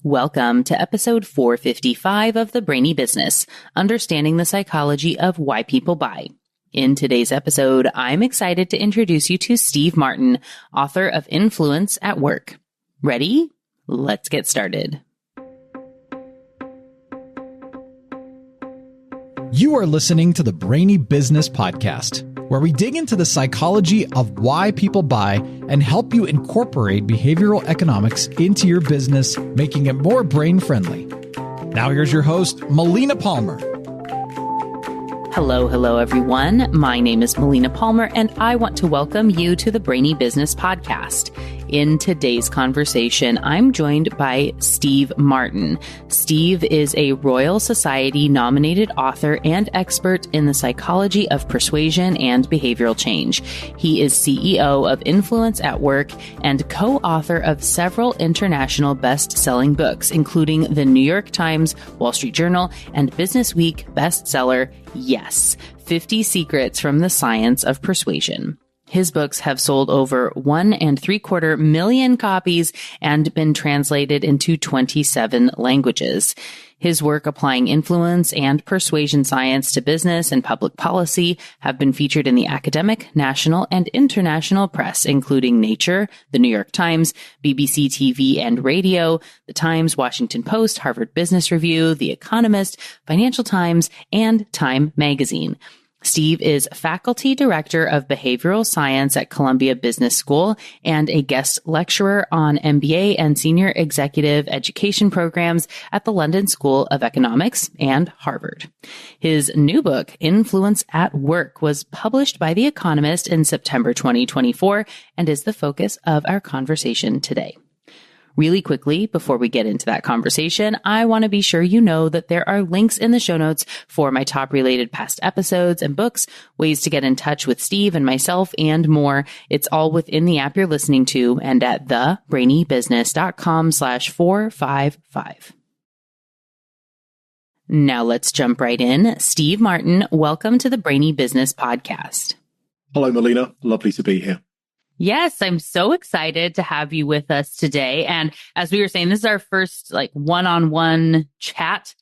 Welcome to episode 455 of the Brainy Business, Understanding the Psychology of Why People Buy. In today's episode, I'm excited to introduce you to Steve Martin, author of Influence at Work. Ready? Let's get started. You are listening to the Brainy Business Podcast, where we dig into the psychology of why people buy and help you incorporate behavioral economics into your business, making it more brain-friendly. Now here's your host, Melina Palmer. Hello, everyone. My name is Melina Palmer, and I want to welcome you to the Brainy Business Podcast. In today's conversation, I'm joined by Steve Martin. Steve is a Royal Society nominated author and expert in the psychology of persuasion and behavioral change. He is CEO of Influence at Work and co-author of several international best-selling books, including the New York Times, Wall Street Journal, and Business Week bestseller, Yes, 50 Secrets from the Science of Persuasion. His books have sold over 1.75 million copies and been translated into 27 languages. His work applying influence and persuasion science to business and public policy have been featured in the academic, national, and international press, including Nature, the New York Times, BBC TV and radio, the Times, Washington Post, Harvard Business Review, The Economist, Financial Times, and Time Magazine. Steve is faculty director of behavioral science at Columbia Business School and a guest lecturer on MBA and senior executive education programs at the London School of Economics and Harvard. His new book, Influence at Work, was published by The Economist in September 2024 and is the focus of our conversation today. Really quickly, before we get into that conversation, I want to be sure you know that there are links in the show notes for my top related past episodes and books, ways to get in touch with Steve and myself, and more. It's all within the app you're listening to and at thebrainybusiness.com/455. Now let's jump right in. Steve Martin, welcome to the Brainy Business Podcast. Hello, Melina. Lovely to be here. Yes, I'm so excited to have you with us today. And as we were saying, this is our first one-on-one chat.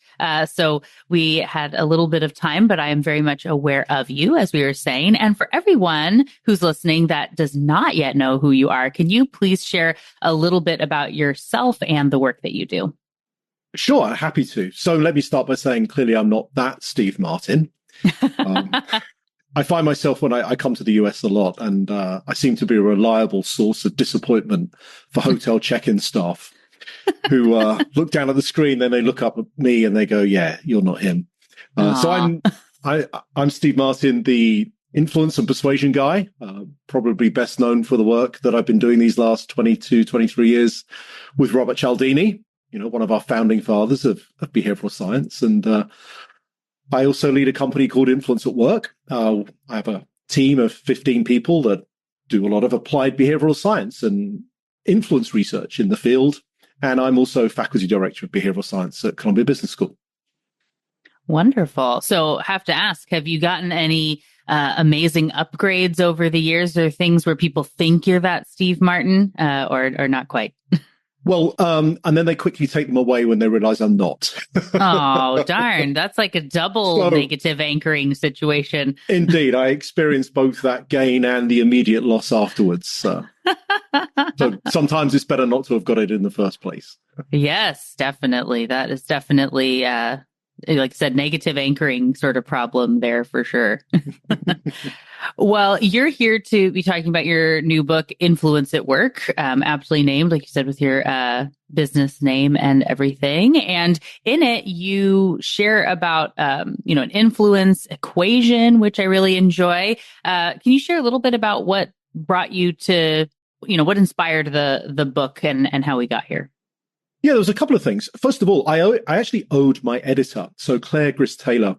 So we had a little bit of time, but I am very much aware of you, as we were saying. And for everyone who's listening that does not yet know who you are, can you please share a little bit about yourself and the work that you do? Sure, happy to. So let me start by saying, clearly, I'm not that Steve Martin. I find myself when I come to the US a lot, and I seem to be a reliable source of disappointment for hotel check-in staff who look down at the screen, then they look up at me and they go, yeah, you're not him. So I'm Steve Martin, the influence and persuasion guy, probably best known for the work that I've been doing these last 22, 23 years with Robert Cialdini, one of our founding fathers of behavioral science. And I also lead a company called Influence at Work. I have a team of 15 people that do a lot of applied behavioral science and influence research in the field. And I'm also faculty director of behavioral science at Columbia Business School. Wonderful. So have to ask, have you gotten any amazing upgrades over the years, or things where people think you're that Steve Martin or not quite? Well, and then they quickly take them away when they realize I'm not. Oh, darn. That's like a double negative anchoring situation. Indeed. I experienced both that gain and the immediate loss afterwards. So sometimes it's better not to have got it in the first place. Yes, definitely. That is definitely, like I said, negative anchoring sort of problem there for sure. Well, you're here to be talking about your new book, Influence at Work, aptly named, like you said, with your business name and everything. And in it, you share about, an influence equation, which I really enjoy. Can you share a little bit about what brought you to, what inspired the book and how we got here? Yeah, there was a couple of things. First of all, I actually owed my editor. So Claire Gris-Taylor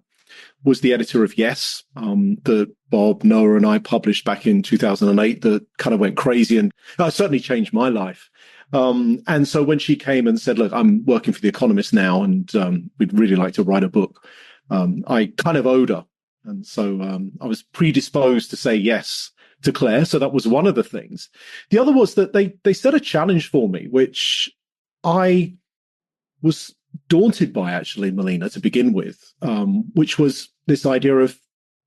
was the editor of Yes, that Bob, Noah, and I published back in 2008 that kind of went crazy and certainly changed my life. And so when she came and said, look, I'm working for The Economist now, and we'd really like to write a book, I kind of owed her. And so I was predisposed to say yes to Claire. So that was one of the things. The other was that they set a challenge for me, which I was daunted by, actually, Melina, to begin with, which was this idea of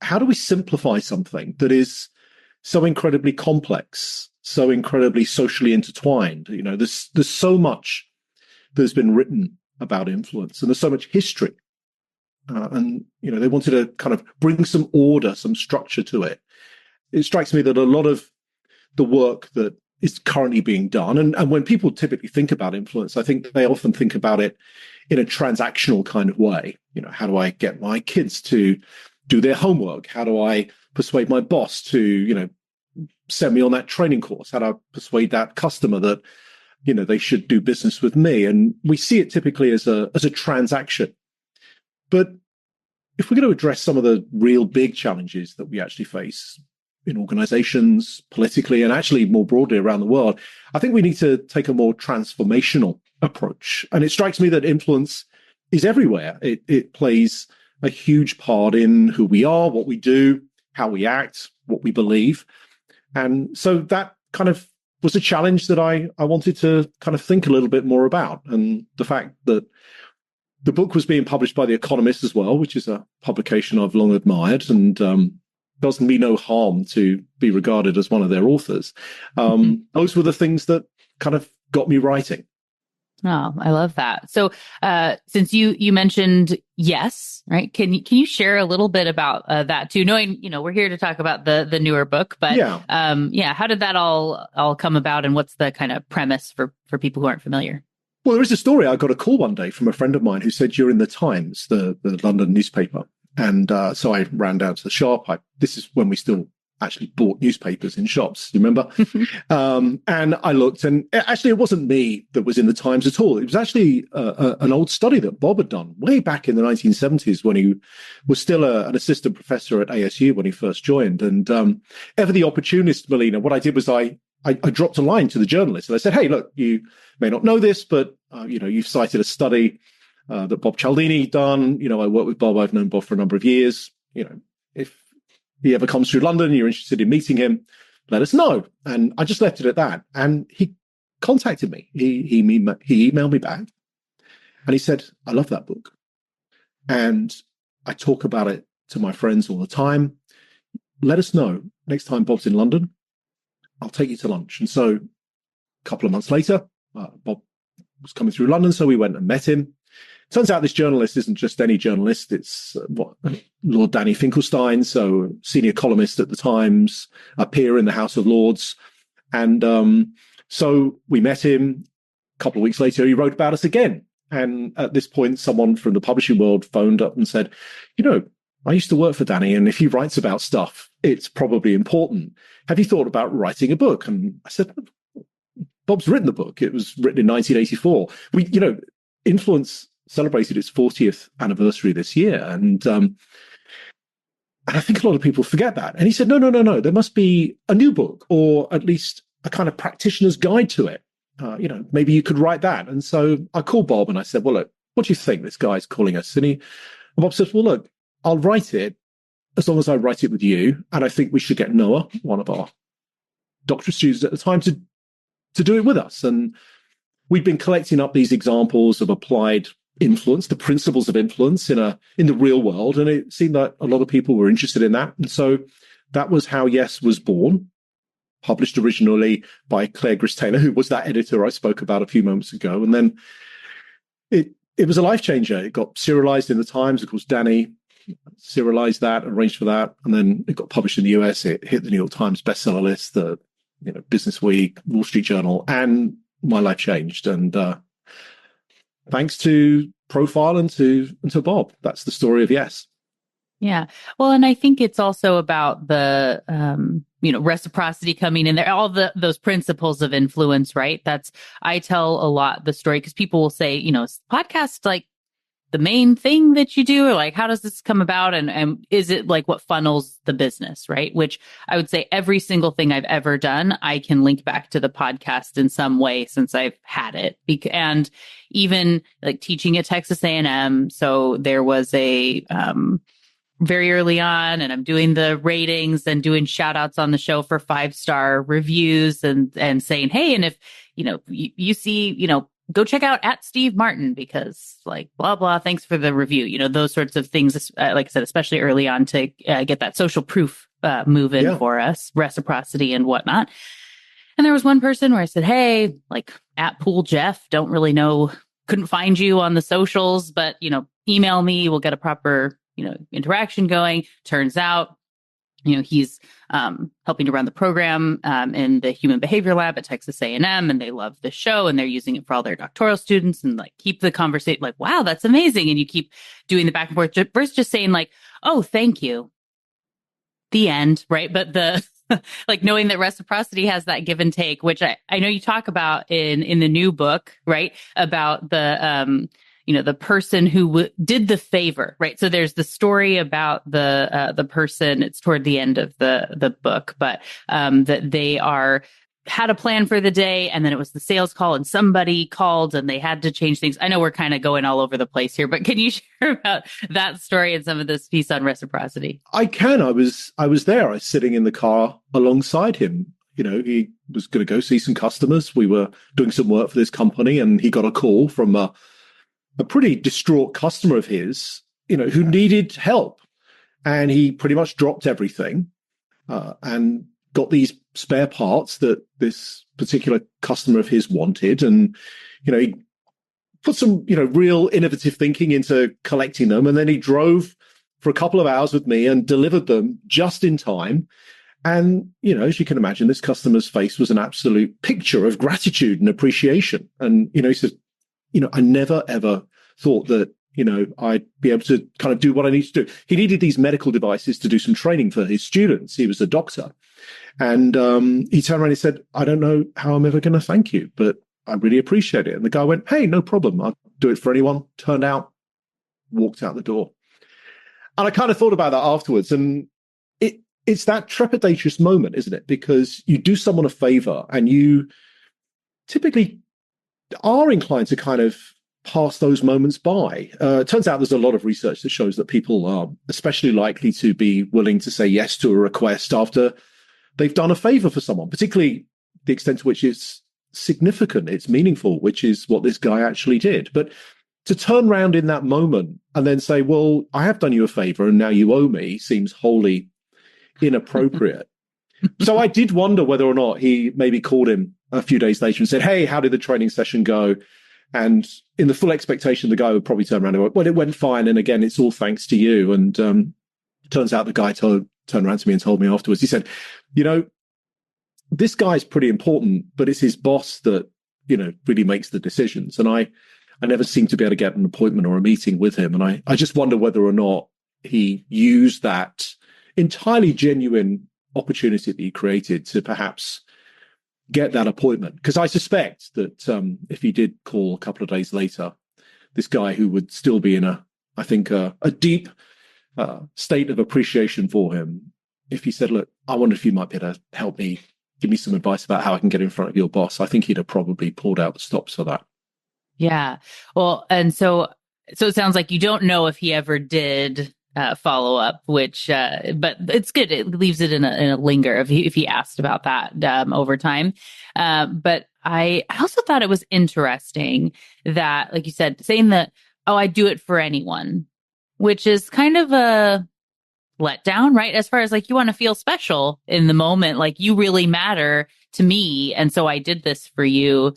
how do we simplify something that is so incredibly complex, so incredibly socially intertwined? There's so much that's been written about influence, and there's so much history. And they wanted to kind of bring some order, some structure to it. It strikes me that a lot of the work that is currently being done, and when people typically think about influence, I think they often think about it in a transactional kind of way. How do I get my kids to do their homework? How do I persuade my boss to, send me on that training course? How do I persuade that customer that, they should do business with me? And we see it typically as a transaction. But if we're going to address some of the real big challenges that we actually face in organizations, politically, and actually more broadly around the world, I think we need to take a more transformational approach. And it strikes me that influence is everywhere. It plays a huge part in who we are, what we do, how we act, what we believe. And so that kind of was a challenge that I wanted to kind of think a little bit more about. And the fact that the book was being published by The Economist as well, which is a publication I've long admired, and does me no harm to be regarded as one of their authors. Those were the things that kind of got me writing. Oh, I love that. So, since you mentioned Yes, right? Can you share a little bit about that too? Knowing, we're here to talk about the newer book, but how did that all come about, and what's the kind of premise for people who aren't familiar? Well, there is a story. I got a call one day from a friend of mine who said, "You're in the Times, the London newspaper." And so I ran down to the shop. This is when we still actually bought newspapers in shops, you remember? And I looked, and actually it wasn't me that was in the Times at all. It was actually an old study that Bob had done way back in the 1970s when he was still an assistant professor at ASU when he first joined. And ever the opportunist, Melina, what I did was I dropped a line to the journalist, and I said, "Hey, look, you may not know this, but you've cited a study that Bob Cialdini done. I work with Bob. I've known Bob for a number of years. If he ever comes through London, you're interested in meeting him, let us know." And I just left it at that. And he contacted me. He emailed me back, and he said, "I love that book, and I talk about it to my friends all the time. Let us know next time Bob's in London. I'll take you to lunch." And so a couple of months later, Bob was coming through London, so we went and met him. Turns out this journalist isn't just any journalist. It's Lord Danny Finkelstein, so senior columnist at the Times, a peer in the House of Lords. And so we met him. A couple of weeks later, he wrote about us again. And at this point, someone from the publishing world phoned up and said, "I used to work for Danny, and if he writes about stuff, it's probably important. Have you thought about writing a book?" And I said, "Bob's written the book. It was written in 1984. Influence celebrated its 40th anniversary this year. And I think a lot of people forget that." And he said, no, there must be a new book, or at least a kind of practitioner's guide to it. Maybe you could write that. And so I called Bob and I said, "Well, look, what do you think? This guy's calling us." And Bob says, "Well, look, I'll write it as long as I write it with you. And I think we should get Noah, one of our doctorate students at the time, to do it with us." And we've been collecting up these examples of applied influence, the principles of influence in the real world. And it seemed that a lot of people were interested in that. And so that was how Yes was born, published originally by Claire Gris-Taylor, who was that editor I spoke about a few moments ago. And then it was a life changer. It got serialized in the Times. Of course, Danny serialized that, arranged for that. And then it got published in the US. It hit the New York Times bestseller list, the Business Week, Wall Street Journal, and my life changed. And thanks to Profile and to Bob. That's the story of Yes. Yeah. Well, and I think it's also about the, reciprocity coming in there, all those principles of influence, right? I tell a lot the story because people will say, podcast like the main thing that you do, or like, how does this come about? And is it like what funnels the business, right? Which I would say every single thing I've ever done, I can link back to the podcast in some way since I've had it. And even like teaching at Texas A&M. So there was a, very early on, and I'm doing the ratings and doing shout outs on the show for 5-star reviews and saying, "Hey, and if, you see, go check out at Steve Martin because like, blah, blah, thanks for the review. Those sorts of things, like I said, especially early on to get that social proof moving for us, reciprocity and whatnot. And there was one person where I said, hey, like at Pool Jeff, don't really know, couldn't find you on the socials, but, email me, we'll get a proper, interaction going. Turns out, he's helping to run the program in the Human Behavior Lab at Texas A&M, and they love the show, and they're using it for all their doctoral students, and like keep the conversation like, wow, that's amazing. And you keep doing the back and forth versus just saying like, oh, thank you. The end, right? But the like knowing that reciprocity has that give and take, which I know you talk about in the new book, right? About the the person who did the favor, right? So there's the story about the person. It's toward the end of the book, but that they had a plan for the day, and then it was the sales call, and somebody called, and they had to change things. I know we're kind of going all over the place here, but can you share about that story and some of this piece on reciprocity? I can. I was there. I was sitting in the car alongside him. He was going to go see some customers. We were doing some work for this company, and he got a call from a pretty distraught customer of his, who needed help. And he pretty much dropped everything and got these spare parts that this particular customer of his wanted. And, he put some, real innovative thinking into collecting them. And then he drove for a couple of hours with me and delivered them just in time. And, as you can imagine, this customer's face was an absolute picture of gratitude and appreciation. And, he said, I never, ever thought that, I'd be able to kind of do what I need to do. He needed these medical devices to do some training for his students. He was a doctor. And he turned around and he said, I don't know how I'm ever going to thank you, but I really appreciate it. And the guy went, hey, no problem. I'll do it for anyone. Turned out, walked out the door. And I kind of thought about that afterwards. And it's that trepidatious moment, isn't it? Because you do someone a favor and you typically are inclined to kind of pass those moments by. It turns out there's a lot of research that shows that people are especially likely to be willing to say yes to a request after they've done a favor for someone, particularly the extent to which it's significant, it's meaningful, which is what this guy actually did. But to turn around in that moment and then say, well, I have done you a favor and now you owe me, seems wholly inappropriate. So I did wonder whether or not he maybe called him a few days later and said, hey, how did the training session go? And in the full expectation, the guy would probably turn around and go, well, it went fine. And again, it's all thanks to you. And turns out the guy turned around to me and told me afterwards, he said, this guy's pretty important, but it's his boss that, really makes the decisions. And I never seem to be able to get an appointment or a meeting with him. And I just wonder whether or not he used that entirely genuine opportunity that he created to perhaps get that appointment. Because I suspect that if he did call a couple of days later, this guy who would still be in a deep state of appreciation for him, if he said, look, I wonder if you might be able to help me, give me some advice about how I can get in front of your boss, I think he'd have probably pulled out the stops for that. Yeah. Well, and so it sounds like you don't know if he ever did follow up, which, but it's good. It leaves it in a linger if he asked about that over time. But I also thought it was interesting that, like you said, saying that, oh, I do it for anyone, which is kind of a letdown, right? As far as like, you want to feel special in the moment, like you really matter to me. And so I did this for you.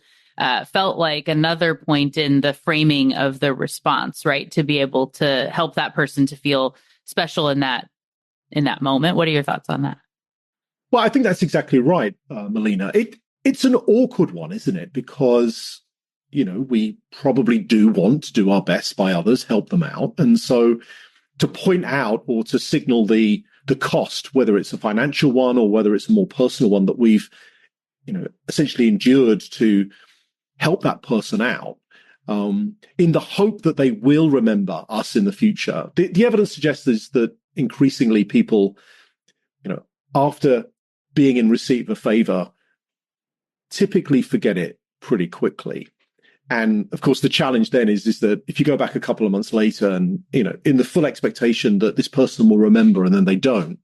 Felt like another point in the framing of the response, right? To be able to help that person to feel special in that moment. What are your thoughts on that? Well, I think that's exactly right, Melina. It's an awkward one, isn't it? Because, we probably do want to do our best by others, help them out. And so to point out or to signal the cost, whether it's a financial one or whether it's a more personal one that we've, essentially endured to help that person out, in the hope that they will remember us in the future. The evidence suggests is that increasingly people, after being in receipt of a favor, typically forget it pretty quickly. And of course, the challenge then is that if you go back a couple of months later and, in the full expectation that this person will remember and then they don't,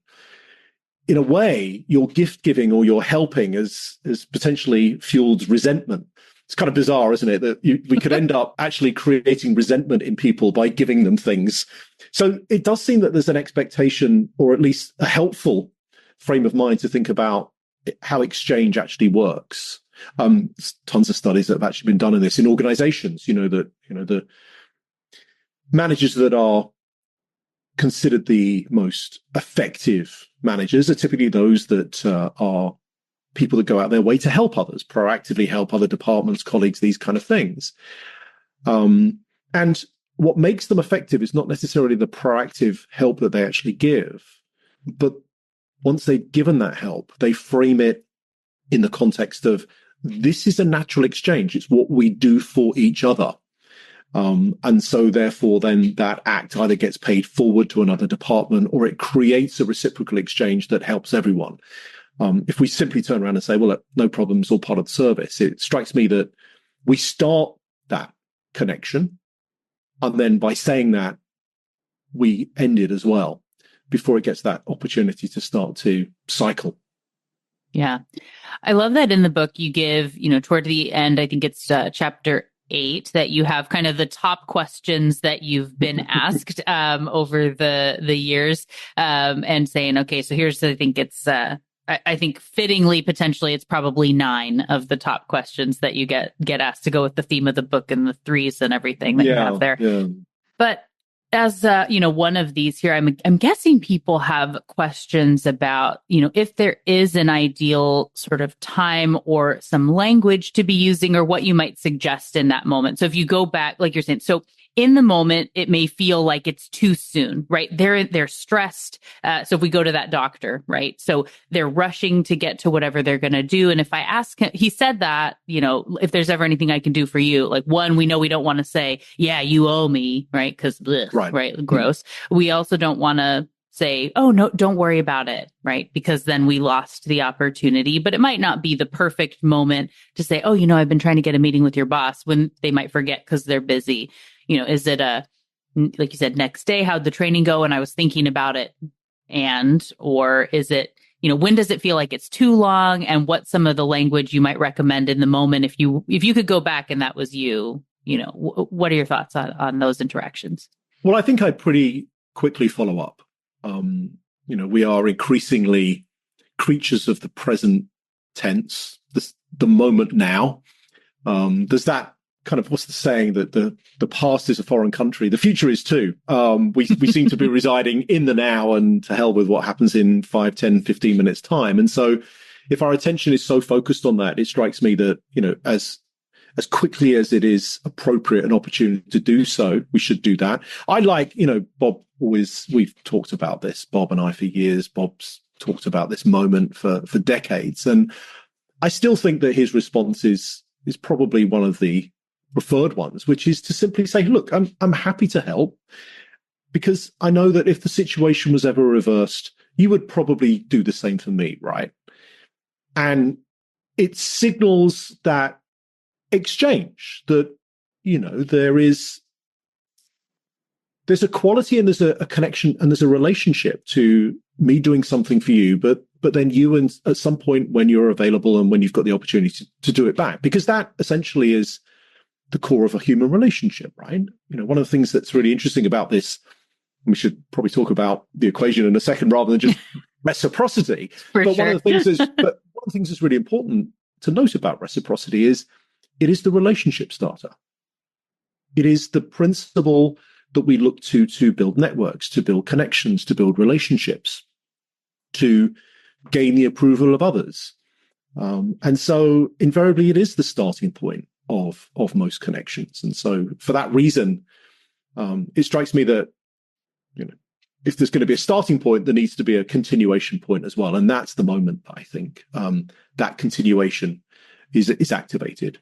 in a way, your gift giving or your helping has potentially fueled resentment. it's kind of bizarre, isn't it? That we could end up actually creating resentment in people by giving them things. So it does seem that there's an expectation, or at least a helpful frame of mind to think about how exchange actually works. Tons of studies that have actually been done in this in organizations. The managers that are considered the most effective managers are typically those that are people that go out their way to help others, proactively help other departments, colleagues, these kind of things. And what makes them effective is not necessarily the proactive help that they actually give, but once they've given that help, they frame it in the context of, this is a natural exchange. It's what we do for each other. And so therefore, then that act either gets paid forward to another department, or it creates a reciprocal exchange that helps everyone. If we simply turn around and say, well, look, no problem, it's all part of the service, it strikes me that we start that connection. And then by saying that, we end it as well before it gets that opportunity to start to cycle. Yeah. I love that in the book you give, toward the end, I think it's chapter 8, that you have kind of the top questions that you've been asked over the years, and saying, okay, so here's, I think it's, I think fittingly, potentially, it's probably 9 of the top questions that you get asked to go with the theme of the book and the 3s and everything that you have there. Yeah. But as one of these here, I'm guessing people have questions about, if there is an ideal sort of time or some language to be using, or what you might suggest in that moment. So if you go back, like you're saying, so in the moment, it may feel like it's too soon, right? They're stressed. So if we go to that doctor, right? So they're rushing to get to whatever they're going to do. And if I ask him, he said that, if there's ever anything I can do for you, like, one, we know we don't want to say, yeah, you owe me, right? Because right, gross. We also don't want to say, oh, no, don't worry about it, right? Because then we lost the opportunity. But it might not be the perfect moment to say, oh, I've been trying to get a meeting with your boss, when they might forget because they're busy. Is it like you said, next day, how'd the training go? And I was thinking about it. Or is it, when does it feel like it's too long? And what's some of the language you might recommend in the moment? If you could go back and that was you, what are your thoughts on those interactions? Well, I think I pretty quickly follow up. We are increasingly creatures of the present tense, the moment now. There's that kind of, what's the saying, that the past is a foreign country, the future is too. We seem to be residing in the now, and to hell with what happens in 5, 10, 15 minutes time. And so if our attention is so focused on that, it strikes me that, as quickly as it is appropriate and opportune to do so, we should do that. I like, Bob we've talked about this, Bob and I, for years. Bob's talked about this moment for decades. And I still think that his response is probably one of the preferred ones, which is to simply say, look, I'm happy to help, because I know that if the situation was ever reversed, you would probably do the same for me, right? And it signals that exchange, that, there's a quality and there's a connection and there's a relationship to me doing something for you, but then you, and at some point when you're available and when you've got the opportunity to do it back, because that essentially is the core of a human relationship, right? One of the things that's really interesting about this, we should probably talk about the equation in a second rather than just reciprocity. One of the things that's really important to note about reciprocity is it is the relationship starter. It is the principle that we look to build networks, to build connections, to build relationships, to gain the approval of others. And so invariably it is the starting point of most connections. And so for that reason, it strikes me that, if there's going to be a starting point, there needs to be a continuation point as well. And that's the moment, I think, that continuation is activated.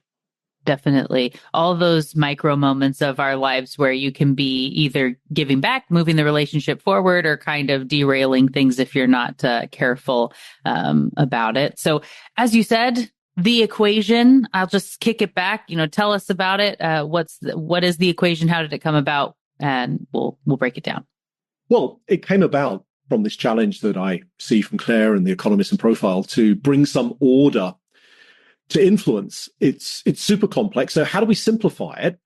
Definitely. All those micro moments of our lives where you can be either giving back, moving the relationship forward, or kind of derailing things if you're not careful about it. So as you said, the equation, I'll just kick it back, tell us about it. What is the equation? How did it come about? And we'll break it down. Well, it came about from this challenge that I see from Claire and The Economist and Profile to bring some order to influence, it's super complex. So how do we simplify it?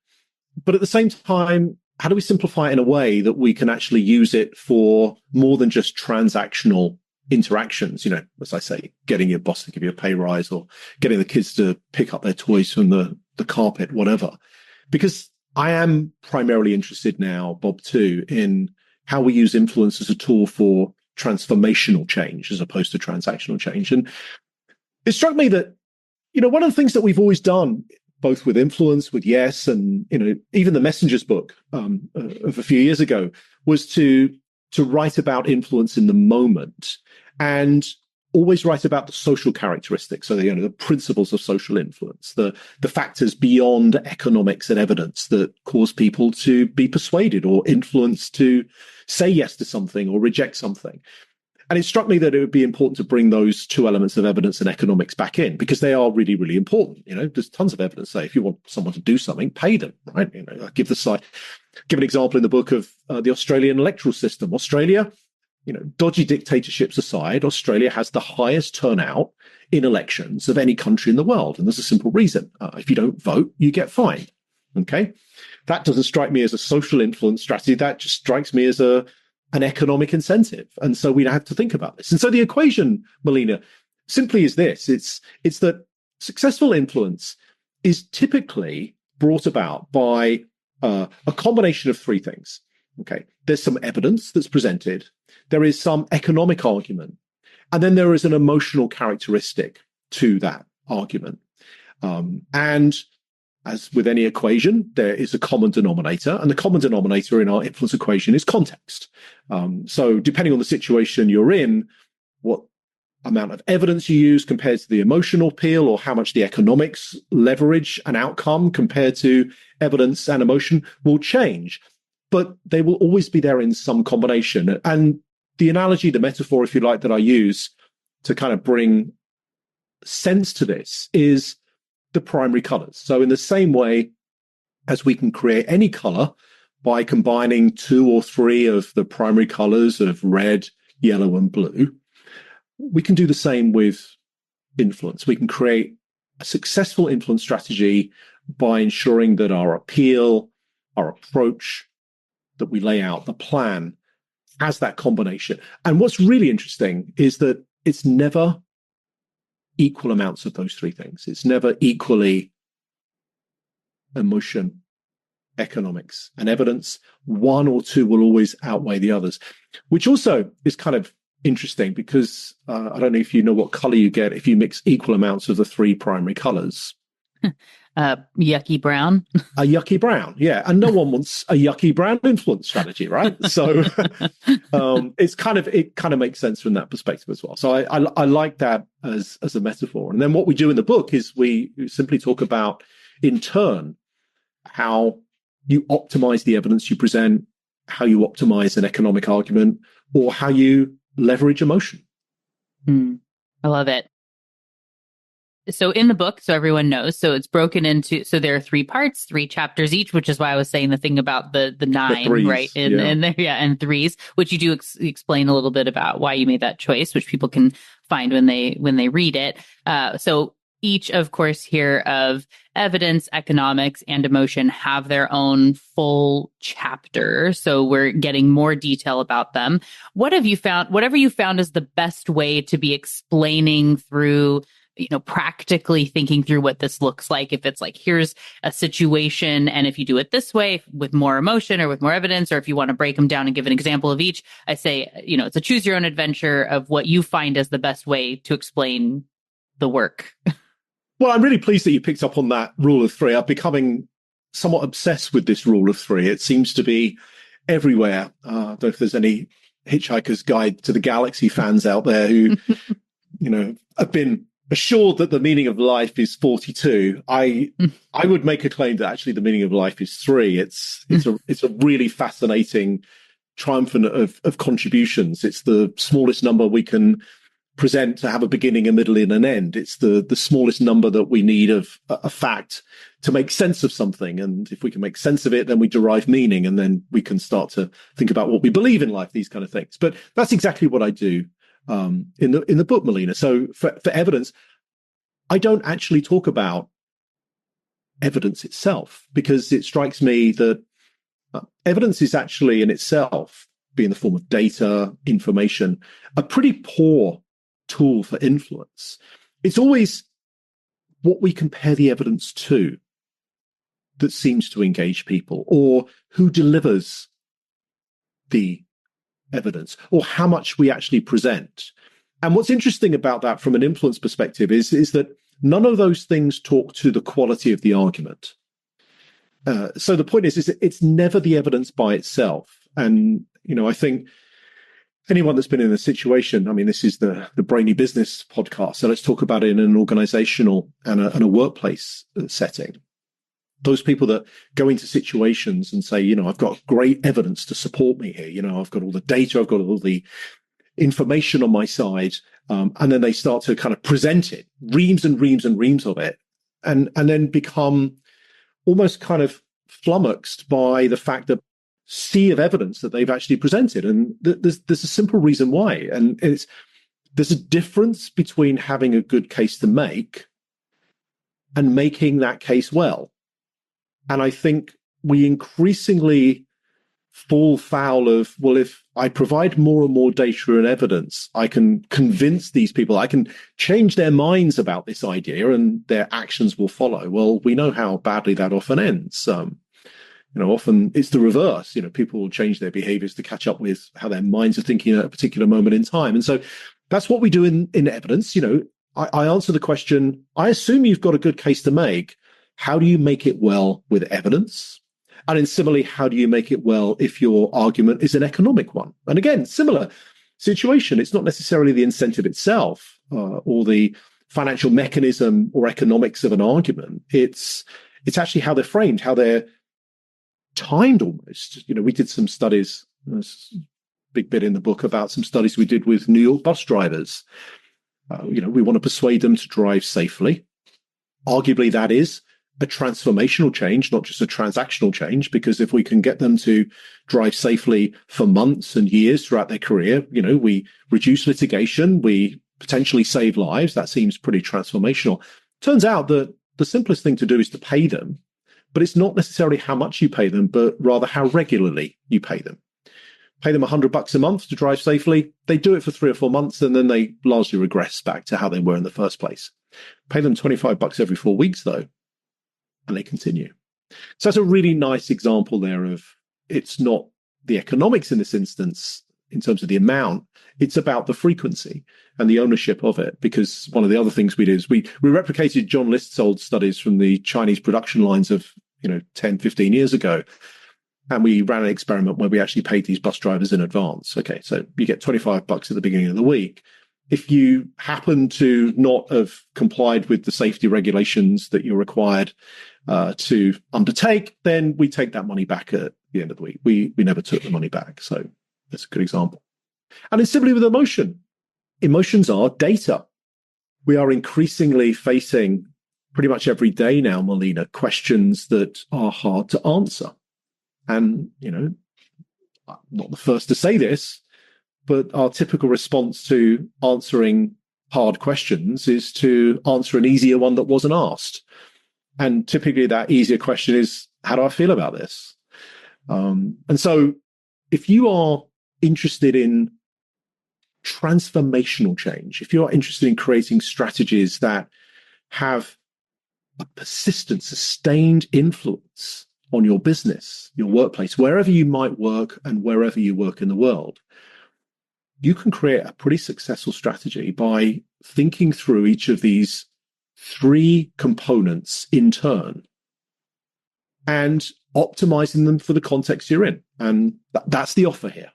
But at the same time, how do we simplify it in a way that we can actually use it for more than just transactional interactions? As I say, getting your boss to give you a pay rise or getting the kids to pick up their toys from the carpet, whatever. Because I am primarily interested now, Bob, too, in how we use influence as a tool for transformational change as opposed to transactional change. And it struck me that, one of the things that we've always done, both with influence, with Yes, and, even the Messenger's book of a few years ago, was to write about influence in the moment and always write about the social characteristics. So, the principles of social influence, the factors beyond economics and evidence that cause people to be persuaded or influenced to say yes to something or reject something. And it struck me that it would be important to bring those two elements of evidence and economics back in, because they are really, really important. There's tons of evidence. Say, if you want someone to do something, pay them, right? I give an example in the book of the Australian electoral system. Australia, dodgy dictatorships aside, Australia has the highest turnout in elections of any country in the world. And there's a simple reason. If you don't vote, you get fined. Okay. That doesn't strike me as a social influence strategy. That just strikes me as an economic incentive. And so we have to think about this. And so the equation, Melina, simply is this. It's that successful influence is typically brought about by a combination of three things. Okay. There's some evidence that's presented. There is some economic argument. And then there is an emotional characteristic to that argument. And as with any equation, there is a common denominator, and the common denominator in our influence equation is context. So depending on the situation you're in, what amount of evidence you use compared to the emotional appeal, or how much the economics leverage an outcome compared to evidence and emotion will change. But they will always be there in some combination. And the analogy, the metaphor, if you like, that I use to kind of bring sense to this is the primary colors. So in the same way as we can create any color by combining two or three of the primary colors of red, yellow, and blue, we can do the same with influence. We can create a successful influence strategy by ensuring that our appeal, our approach that we lay out, the plan, has that combination. And what's really interesting is that it's never equal amounts of those three things. It's never equally emotion, economics, and evidence. One or two will always outweigh the others, which also is kind of interesting because I don't know if you know what color you get if you mix equal amounts of the three primary colors. Yucky brown. A yucky brown, yeah. And no one wants a yucky brown influence strategy, right? So it kind of makes sense from that perspective as well. So I like that as a metaphor. And then what we do in the book is we simply talk about, in turn, how you optimize the evidence you present, how you optimize an economic argument, or how you leverage emotion. I love it. So in the book, so everyone knows, so it's broken into, so there are 3 parts, 3 chapters each, which is why I was saying the thing about the 9, threes, right? And threes, which you do explain a little bit about why you made that choice, which people can find when they read it. So each, of course, here of evidence, economics, and emotion have their own full chapter. So we're getting more detail about them. What have you found, whatever you found is the best way to be explaining through, practically thinking through what this looks like? If it's like, here's a situation, and if you do it this way with more emotion or with more evidence, or if you want to break them down and give an example of each, I say, it's a choose your own adventure of what you find as the best way to explain the work. Well, I'm really pleased that you picked up on that rule of 3. I'm becoming somewhat obsessed with this rule of 3. It seems to be everywhere. I don't know if there's any Hitchhiker's Guide to the Galaxy fans out there who, have been assured that the meaning of life is 42. I would make a claim that actually the meaning of life is 3. It's a really fascinating triumvirate of contributions. It's the smallest number we can present to have a beginning, a middle, and an end. It's the smallest number that we need of a fact to make sense of something. And if we can make sense of it, then we derive meaning, and then we can start to think about what we believe in life, these kind of things. But that's exactly what I do in the book, Melina. So for evidence, I don't actually talk about evidence itself, because it strikes me that evidence is actually in itself, being the form of data, information, a pretty poor tool for influence. It's always what we compare the evidence to that seems to engage people, or who delivers the evidence, or how much we actually present. And what's interesting about that from an influence perspective is that none of those things talk to the quality of the argument. So the point is that it's never the evidence by itself. And, I think anyone that's been in a situation, this is the Brainy Business podcast, so let's talk about it in an organizational and a workplace setting. Those people that go into situations and say, I've got great evidence to support me here. I've got all the data, I've got all the information on my side. And then they start to kind of present it, reams and reams and reams of it, and then become almost kind of flummoxed by the fact that sea of evidence that they've actually presented. And there's a simple reason why. And there's a difference between having a good case to make and making that case well. And I think we increasingly fall foul of, well, if I provide more and more data and evidence, I can convince these people, I can change their minds about this idea and their actions will follow. Well, we know how badly that often ends. Often it's the reverse. People will change their behaviors to catch up with how their minds are thinking at a particular moment in time. And so that's what we do in evidence. I answer the question, I assume you've got a good case to make. How do you make it well with evidence? And then similarly, how do you make it well if your argument is an economic one? And again, similar situation. It's not necessarily the incentive itself or the financial mechanism or economics of an argument. It's actually how they're framed, how they're timed almost. We did some studies, there's a big bit in the book about some studies we did with New York bus drivers. We want to persuade them to drive safely. Arguably, that is a transformational change, not just a transactional change, because if we can get them to drive safely for months and years throughout their career, we reduce litigation, we potentially save lives. That seems pretty transformational. Turns out that the simplest thing to do is to pay them, but it's not necessarily how much you pay them, but rather how regularly you pay them. Pay them $100 a month to drive safely. They do it for 3 or 4 months, and then they largely regress back to how they were in the first place. Pay them $25 every 4 weeks, though, and they continue. So that's a really nice example there of, it's not the economics in this instance in terms of the amount, it's about the frequency and the ownership of it. Because one of the other things we did is we replicated John List's old studies from the Chinese production lines of 10, 15 years ago. And we ran an experiment where we actually paid these bus drivers in advance. Okay, so you get $25 at the beginning of the week. If you happen to not have complied with the safety regulations that you're required to undertake, then we take that money back at the end of the week. We never took the money back. So that's a good example. And it's similarly with emotion. Emotions are data. We are increasingly facing pretty much every day now, Melina, questions that are hard to answer. And, I'm not the first to say this, but our typical response to answering hard questions is to answer an easier one that wasn't asked. And typically that easier question is, how do I feel about this? And so if you are interested in transformational change, if you are interested in creating strategies that have a persistent, sustained influence on your business, your workplace, wherever you might work and wherever you work in the world, you can create a pretty successful strategy by thinking through each of these 3 components in turn and optimizing them for the context you're in. And that's the offer here.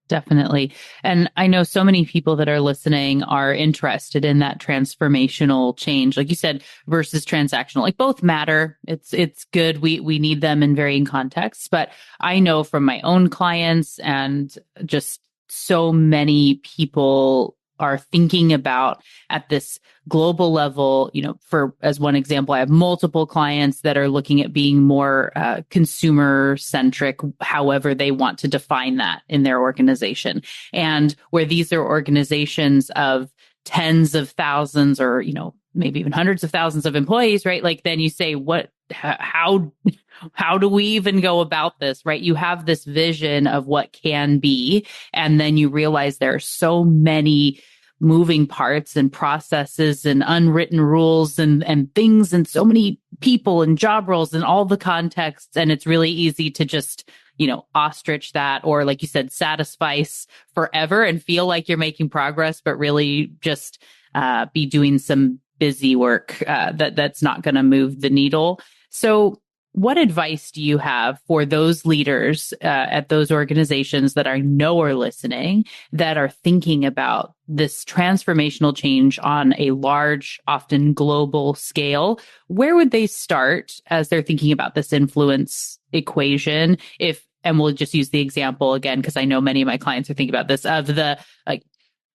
Definitely. And I know so many people that are listening are interested in that transformational change, like you said, versus transactional. Like both matter. It's good. We need them in varying contexts. But I know from my own clients and just so many people are thinking about at this global level, for as one example, I have multiple clients that are looking at being more consumer-centric, however they want to define that in their organization. And where these are organizations of tens of thousands or, maybe even hundreds of thousands of employees, right? Like then you say, how do we even go about this, right? You have this vision of what can be, and then you realize there are so many moving parts and processes and unwritten rules and things and so many people and job roles and all the contexts. And it's really easy to just, ostrich that, or like you said, satisfice forever and feel like you're making progress, but really just be doing some busy work that's not going to move the needle. So what advice do you have for those leaders at those organizations that I know are listening, that are thinking about this transformational change on a large, often global scale? Where would they start as they're thinking about this influence equation? And we'll just use the example again, because I know many of my clients are thinking about this, of the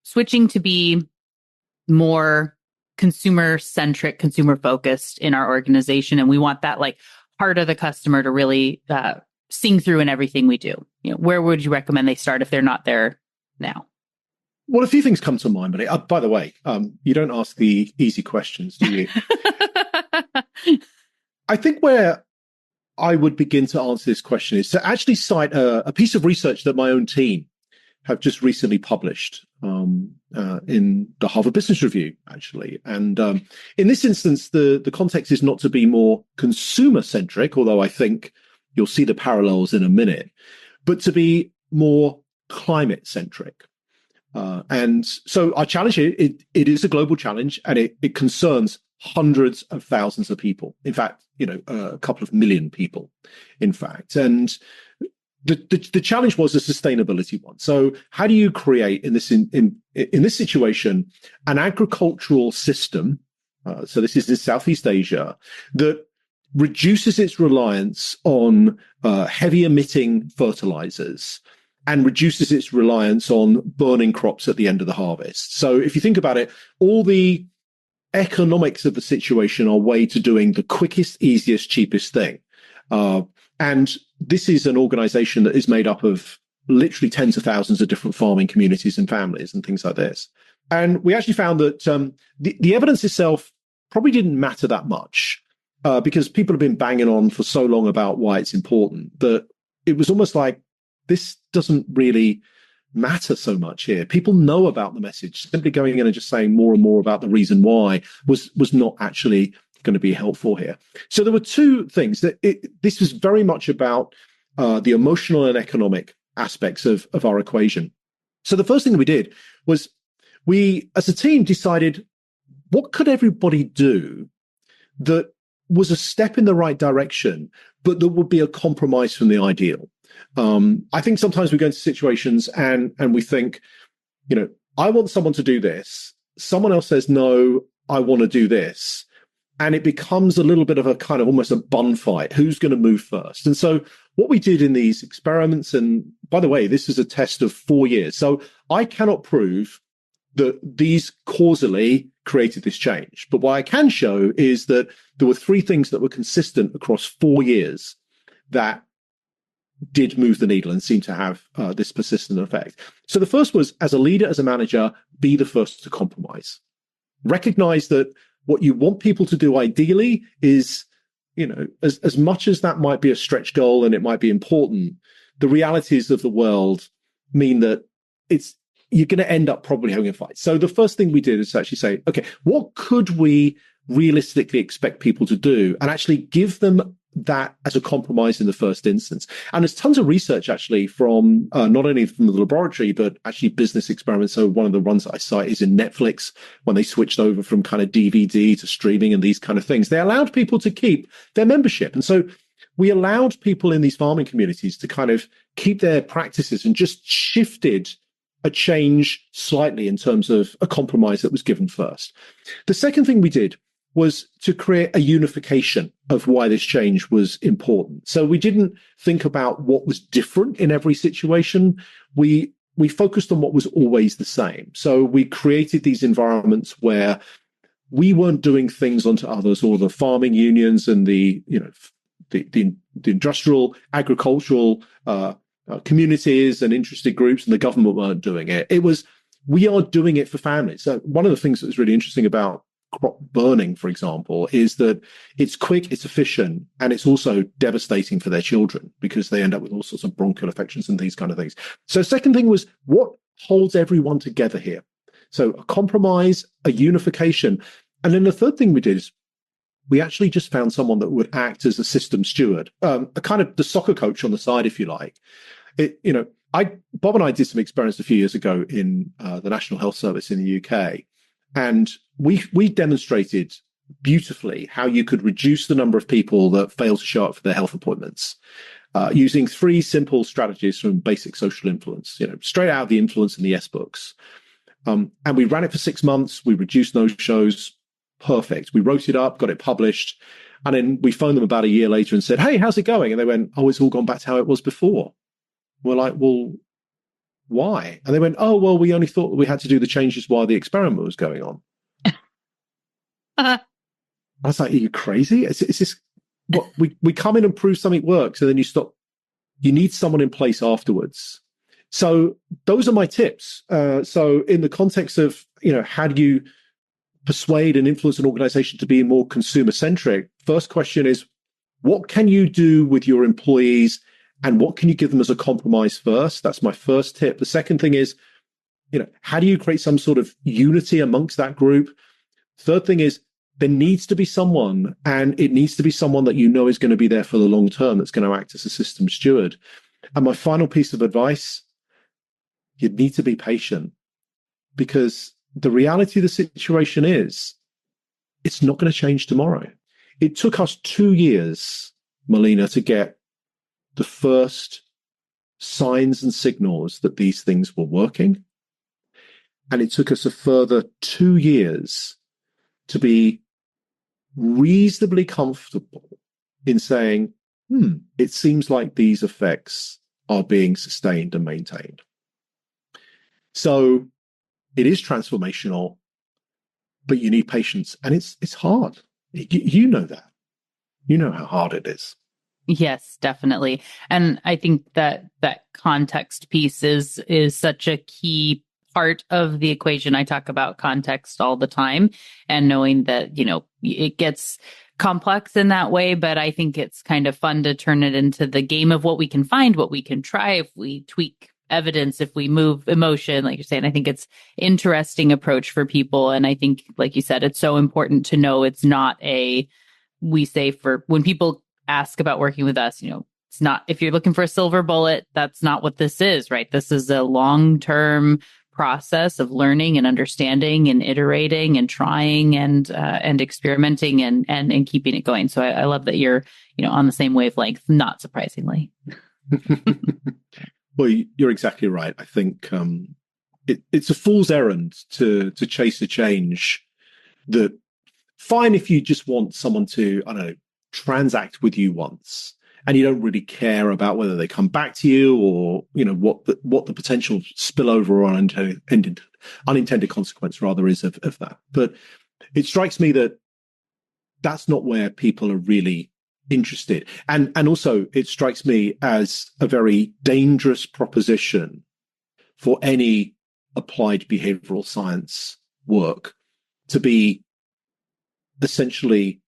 switching to be more consumer-centric, consumer-focused in our organization. And we want that heart of the customer to really sing through in everything we do. Where would you recommend they start if they're not there now? Well, a few things come to mind, but by the way, you don't ask the easy questions, do you? I think where I would begin to answer this question is to actually cite a piece of research that my own team have just recently published in the Harvard Business Review, actually. And in this instance, the context is not to be more consumer-centric, although I think you'll see the parallels in a minute, but to be more climate-centric. And so our challenge, it is a global challenge, and it concerns hundreds of thousands of people. In fact, a couple of million people, in fact. And the challenge was a sustainability one. So how do you create in this situation an agricultural system? So this is in Southeast Asia, that reduces its reliance on heavy emitting fertilizers and reduces its reliance on burning crops at the end of the harvest. So if you think about it, all the economics of the situation are way to doing the quickest, easiest, cheapest thing. And this is an organization that is made up of literally tens of thousands of different farming communities and families and things like this. And we actually found that the evidence itself probably didn't matter that much because people have been banging on for so long about why it's important that it was almost like this doesn't really matter so much here. People know about the message. Simply going in and just saying more and more about the reason why was not actually going to be helpful here. So there were two things that this was very much about the emotional and economic aspects of our equation. So the first thing that we did was we, as a team, decided what could everybody do that was a step in the right direction, but that would be a compromise from the ideal. I think sometimes we go into situations and we think, I want someone to do this. Someone else says, no, I want to do this. And it becomes a little bit of a kind of almost a bun fight. Who's going to move first? And so what we did in these experiments, and by the way, this is a test of 4 years. So I cannot prove that these causally created this change. But what I can show is that there were 3 things that were consistent across 4 years that did move the needle and seemed to have this persistent effect. So the first was, as a leader, as a manager, be the first to compromise. Recognize that what you want people to do ideally is, as much as that might be a stretch goal and it might be important, the realities of the world mean that you're going to end up probably having a fight. So the first thing we did is actually say, okay, what could we realistically expect people to do, and actually give them that as a compromise in the first instance. And there's tons of research actually from not only from the laboratory, but actually business experiments. So one of the ones that I cite is in Netflix, when they switched over from kind of DVD to streaming and these kind of things. They allowed people to keep their membership. And so we allowed people in these farming communities to kind of keep their practices and just shifted a change slightly in terms of a compromise that was given first. The second thing we did was to create a unification of why this change was important. So we didn't think about what was different in every situation. We focused on what was always the same. So we created these environments where we weren't doing things onto others, or the farming unions and the industrial, agricultural communities and interested groups and the government weren't doing it. It was we are doing it for families. So one of the things that's really interesting about crop burning, for example, is that it's quick, it's efficient, and it's also devastating for their children because they end up with all sorts of bronchial infections and these kind of things. So second thing was, what holds everyone together here? So a compromise, a unification. And then the third thing we did is we actually just found someone that would act as a system steward, a kind of the soccer coach on the side, if you like. Bob and I did some experiments a few years ago in the National Health Service in the UK, and we demonstrated beautifully how you could reduce the number of people that fail to show up for their health appointments using 3 simple strategies from basic social influence, straight out of the influence in the S books. And we ran it for 6 months. We reduced no-shows. Perfect. We wrote it up, got it published, and then we phoned them about a year later and said, "Hey, how's it going?" And they went, "Oh, it's all gone back to how it was before." We're like, "Well, why?" And they went, "Oh, well, we only thought we had to do the changes while the experiment was going on." I was like, "Are you crazy? Is this what we come in and prove something works, and then you stop? You need someone in place afterwards." So those are my tips. So in the context of, how do you persuade and influence an organization to be more consumer-centric? First question is, what can you do with your employees, and what can you give them as a compromise first? That's my first tip. The second thing is, how do you create some sort of unity amongst that group? Third thing is, there needs to be someone, and it needs to be someone that is going to be there for the long term, that's going to act as a system steward. And my final piece of advice, you need to be patient, because the reality of the situation is it's not going to change tomorrow. It took us 2 years, Melina, to get the first signs and signals that these things were working. And it took us a further 2 years to be reasonably comfortable in saying, it seems like these effects are being sustained and maintained. So it is transformational, but you need patience, and it's hard. You know that. You know how hard it is. Yes, definitely. And I think that context piece is such a key part of the equation. I talk about context all the time, and knowing that, it gets complex in that way, but I think it's kind of fun to turn it into the game of what we can find, what we can try if we tweak evidence, if we move emotion, like you're saying. I think it's interesting approach for people. And I think, like you said, it's so important to know it's not we say, for when people ask about working with us, it's not, if you're looking for a silver bullet, that's not what this is, right? This is a long-term process of learning and understanding and iterating and trying and experimenting and keeping it going. So I love that you're, on the same wavelength, not surprisingly. Well, you're exactly right. I think it's a fool's errand to chase a change. That fine if you just want someone to, transact with you once, and you don't really care about whether they come back to you or what the potential spillover or unintended consequence rather is of that. But it strikes me that that's not where people are really interested. And also it strikes me as a very dangerous proposition for any applied behavioral science work to be essentially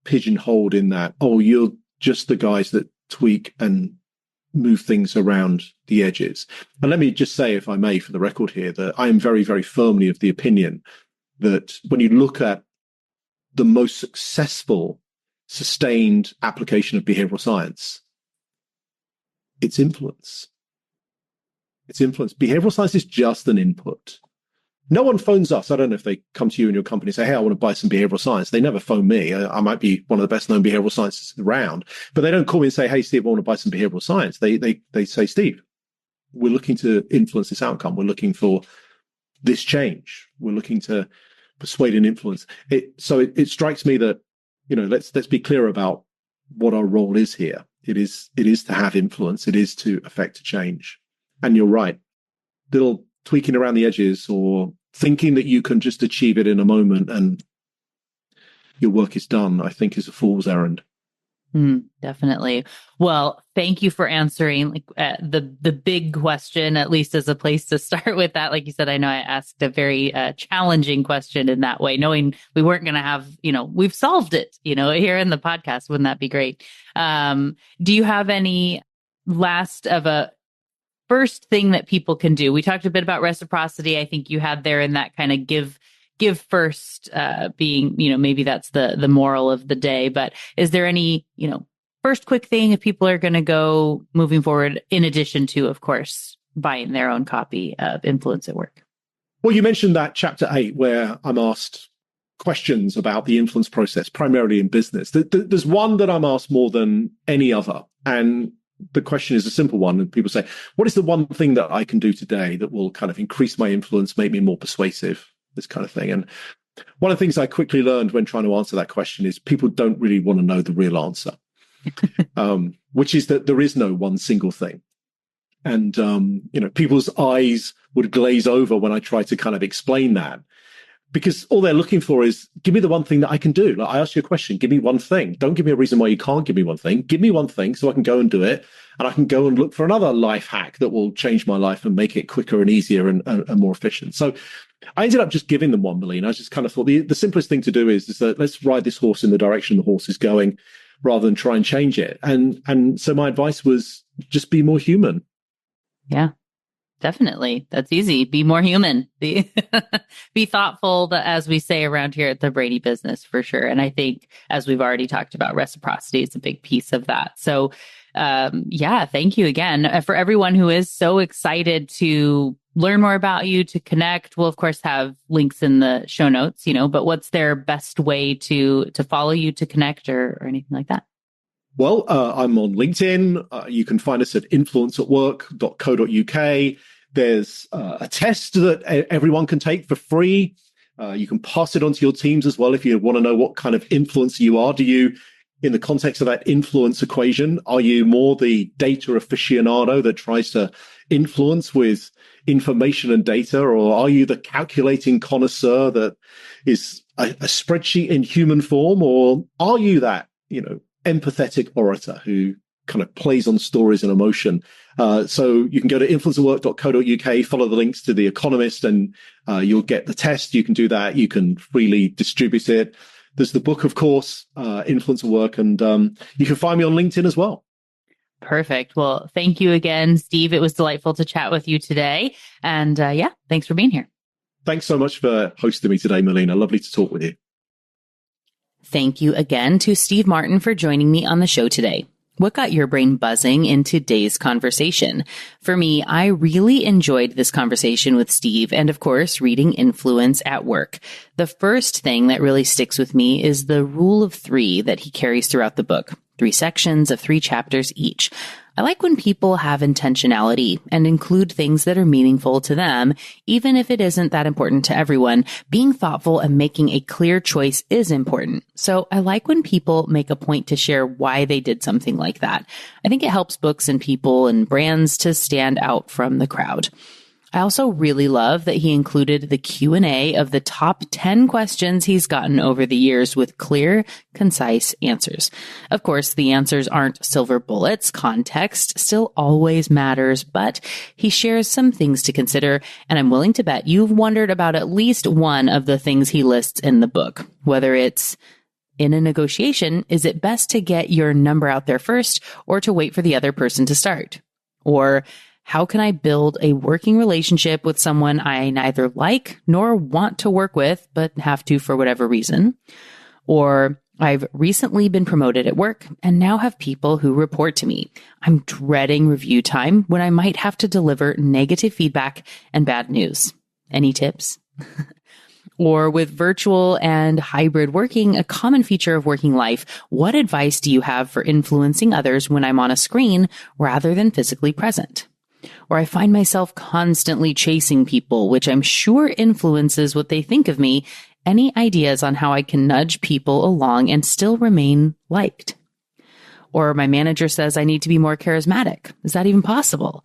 pigeonholed in that, you're just the guys that tweak and move things around the edges. And let me just say, if I may, for the record here, that I am very, very firmly of the opinion that when you look at the most successful sustained application of behavioral science, it's influence. It's influence. Behavioral science is just an input. No one phones us. I don't know if they come to you and your company and say, "Hey, I want to buy some behavioral science." They never phone me. I might be one of the best known behavioral scientists around, but they don't call me and say, "Hey, Steve, I want to buy some behavioral science." They say, "Steve, we're looking to influence this outcome. We're looking for this change. We're looking to persuade and influence." So it strikes me that, let's be clear about what our role is here. It is to have influence. It is to affect a change. And you're right. Little tweaking around the edges or thinking that you can just achieve it in a moment and your work is done, I think, is a fool's errand. Definitely. Well, thank you for answering the big question, at least as a place to start with that. Like you said, I know I asked a very challenging question in that way, knowing we weren't going to have, we've solved it, here in the podcast. Wouldn't that be great? Do you have any last of a first thing that people can do? We talked a bit about reciprocity. I think you had there in that kind of give first, being, maybe that's the moral of the day, but is there any, first quick thing if people are going to go moving forward, in addition to, of course, buying their own copy of Influence at Work? Well, you mentioned that chapter 8, where I'm asked questions about the influence process, primarily in business. There's one that I'm asked more than any other. And the question is a simple one. And people say, what is the one thing that I can do today that will kind of increase my influence, make me more persuasive? This kind of thing. And one of the things I quickly learned when trying to answer that question is people don't really want to know the real answer, which is that there is no one single thing. And, people's eyes would glaze over when I try to kind of explain that, because all they're looking for is, give me the one thing that I can do. Like, I ask you a question, give me one thing. Don't give me a reason why you can't give me one thing. Give me one thing so I can go and do it. And I can go and look for another life hack that will change my life and make it quicker and easier and more efficient. So I ended up just giving them one, Melina. I just kind of thought the simplest thing to do is that let's ride this horse in the direction the horse is going, rather than try and change it. And so my advice was just be more human. Yeah, definitely. That's easy. Be more human. Be thoughtful, as we say around here at the Brainy Business, for sure. And I think, as we've already talked about, reciprocity is a big piece of that. So thank you again. For everyone who is so excited to learn more about you, to connect, we'll of course have links in the show notes, but what's their best way to follow you, to connect, or anything like that? Well, I'm on LinkedIn. You can find us at influenceatwork.co.uk. There's a test that everyone can take for free. You can pass it on to your teams as well if you want to know what kind of influencer you are. Do you, in the context of that influence equation, are you more the data aficionado that tries to influence with information and data, or are you the calculating connoisseur that is a spreadsheet in human form, or are you that, empathetic orator who kind of plays on stories and emotion? So you can go to influenceatwork.co.uk, follow the links to The Economist, and you'll get the test. You can do that. You can freely distribute it. There's the book, of course, Influence at Work, and you can find me on LinkedIn as well. Perfect. Well, thank you again, Steve. It was delightful to chat with you today. And thanks for being here. Thanks so much for hosting me today, Melina. Lovely to talk with you. Thank you again to Steve Martin for joining me on the show today. What got your brain buzzing in today's conversation? For me, I really enjoyed this conversation with Steve and, of course, reading Influence at Work. The first thing that really sticks with me is the rule of 3 that he carries throughout the book. 3 sections of 3 chapters each. I like when people have intentionality and include things that are meaningful to them, even if it isn't that important to everyone. Being thoughtful and making a clear choice is important. So I like when people make a point to share why they did something like that. I think it helps books and people and brands to stand out from the crowd. I also really love that he included the Q&A of the top 10 questions he's gotten over the years with clear, concise answers. Of course, the answers aren't silver bullets. Context still always matters, but he shares some things to consider, and I'm willing to bet you've wondered about at least one of the things he lists in the book. Whether it's, in a negotiation, is it best to get your number out there first or to wait for the other person to start? Or, how can I build a working relationship with someone I neither like nor want to work with, but have to for whatever reason? Or, I've recently been promoted at work and now have people who report to me. I'm dreading review time when I might have to deliver negative feedback and bad news. Any tips? Or, with virtual and hybrid working a common feature of working life, what advice do you have for influencing others when I'm on a screen rather than physically present? Or, I find myself constantly chasing people, which I'm sure influences what they think of me. Any ideas on how I can nudge people along and still remain liked? Or, my manager says I need to be more charismatic. Is that even possible?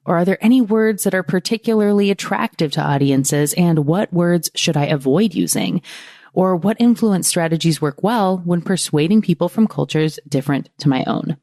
Or, are there any words that are particularly attractive to audiences, and what words should I avoid using? Or what influence strategies work well when persuading people from cultures different to my own?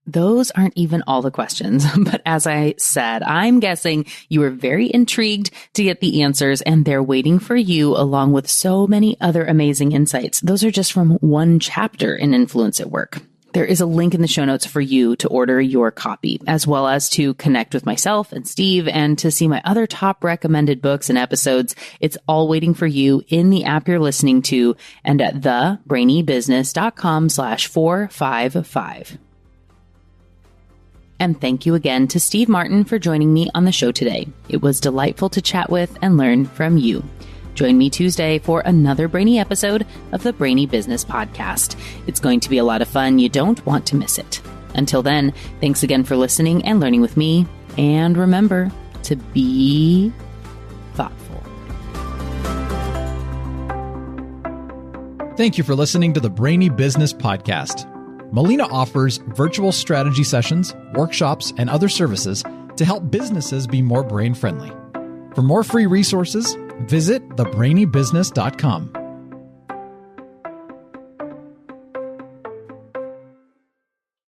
Those aren't even all the questions, but as I said, I'm guessing you were very intrigued to get the answers, and they're waiting for you along with so many other amazing insights. Those are just from one chapter in Influence at Work. There is a link in the show notes for you to order your copy, as well as to connect with myself and Steve and to see my other top recommended books and episodes. It's all waiting for you in the app you're listening to and at thebrainybusiness.com/455. And thank you again to Steve Martin for joining me on the show today. It was delightful to chat with and learn from you. Join me Tuesday for another Brainy episode of the Brainy Business Podcast. It's going to be a lot of fun. You don't want to miss it. Until then, thanks again for listening and learning with me. And remember to be thoughtful. Thank you for listening to the Brainy Business Podcast. Melina offers virtual strategy sessions, workshops, and other services to help businesses be more brain-friendly. For more free resources, visit thebrainybusiness.com.